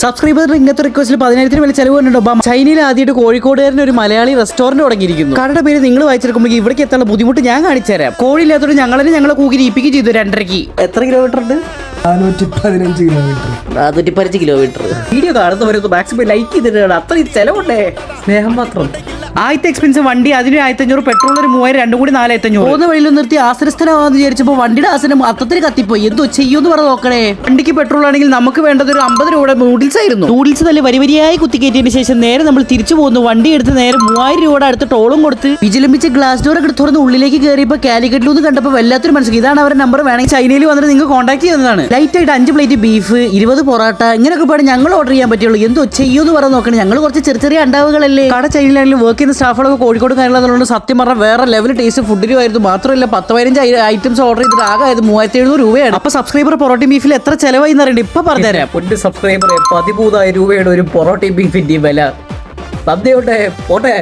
Subscriber ഇങ്ങനത്തെ റിക്വസ്റ്റിൽ 10,000 വലിയ ചെലവ് കൊണ്ടുണ്ടോ? ചൈനയിൽ ആദ്യമായിട്ട് കോഴിക്കോടുകാരൻ ഒരു മലയാളി റെസ്റ്റോറന്റ് തുടങ്ങിയിരിക്കുന്നു. കടയുടെ പേര് നിങ്ങൾ വായിച്ചെടുക്കുമ്പോൾ ഇവിടേക്ക് എത്താനുള്ള ബുദ്ധിമുട്ട് ഞാൻ കാണിച്ചു തരാം. കോഴിയില്ലാത്തോട് ഞങ്ങളെ കൂക്കി ഇപ്പിക്ക് ചെയ്തു 2.5. എത്ര കിലോമീറ്റർ ഉണ്ട്? 415 കിലോമീറ്റർ. വീഡിയോ കാണുന്നവരൊന്ന് മാക്സിമം ലൈക്ക് ചെയ്തിട്ടാണ്. അത്രയും ചെലവുണ്ടേ, സ്നേഹം മാത്രം. ആദ്യത്തെ എക്സ്പെൻസ് വണ്ടി, അതിന് 1500, പെട്രോൾ ഒരു 3000, രണ്ടും കൂടി 4500. പോകുന്ന വഴിയിൽ നിർത്തി ആശ്രയസ്ഥലമാണെന്ന് വിചാരിച്ചപ്പോൾ വണ്ടിയുടെ ആസനം അത്തത്തിൽ കത്തിപ്പോയി. എന്തോ ചെയ്യുമെന്ന് പറഞ്ഞ് നോക്കണേ. വണ്ടിക്ക് പെട്രോൾ ആണെങ്കിൽ നമുക്ക് വേണ്ടത് ഒരു 50 രൂപയുടെ നൂഡിൽസ് ആയിരുന്നു. നൂഡിൽസ് നല്ല വരിവരിയായി കുത്തിക്കയറ്റിയതിന് ശേഷം നേരെ നമ്മൾ തിരിച്ചു പോകുന്നു. വണ്ടി എടുത്ത് നേരെ 3000 രൂപയുടെ അടുത്ത് ടോളും കൊടുത്ത് വിജിലംബിച്ച് ഗ്ലാസ് ഡോർ ഒക്കെ തുറന്ന് ഉള്ളിലേക്ക് കയറിയപ്പോൾ കാലിക്കറ്റിലൂന്ന് കണ്ടപ്പോൾ വല്ലാത്തൊരു മനസ്സിലാക്കി. ഇതാണ് അവരുടെ നമ്പർ. വേണമെങ്കിൽ ചൈനയിൽ വന്നിട്ട് നിങ്ങൾ കോൺടാക്ട് ചെയ്യുന്നതാണ്. ലൈറ്റ് ആയിട്ട് 5 പ്ലേറ്റ് ബീഫ്, 20 പൊറാട്ട, ഇങ്ങനെയൊക്കെ പാട് ഞങ്ങൾ ഓർഡർ ചെയ്യാൻ പറ്റുള്ളൂ. എന്തോ ചെയ്യുമെന്ന് പറഞ്ഞ് നോക്കണേ. ഞങ്ങൾ കുറച്ച് ചെറിയ അണ്ടാവുകളല്ലേ. കട ചൈനയിലാണെങ്കിലും വർക്ക് ചെയ്യുന്ന സ്റ്റാഫുകളൊക്കെ കോഴിക്കോട് കാര്യങ്ങളുള്ളതുകൊണ്ട് സത്യം പറഞ്ഞാൽ വേറെ ലെവൽ ടേസ്റ്റ് ഫുഡിനുമായിരുന്നു. മാത്രമല്ല 10-15 ഐറ്റംസ് ഓർഡർ ചെയ്തിട്ട് ആകെ 3700 രൂപയാണ്. അപ്പൊ സബ്സ്ക്രൈബർ പൊറോട്ടയും ബീഫിൽ എത്ര ചെലവായി എന്നറിയണ്ട. ഇപ്പൊ പറഞ്ഞുതരാം. സബ്സ്ക്രൈബർ 13,000 രൂപയുടെ ഒരു പൊറോട്ടയും ബീഫിന്റെയും വില. സദ്യയോട്ടെ പോട്ടെ.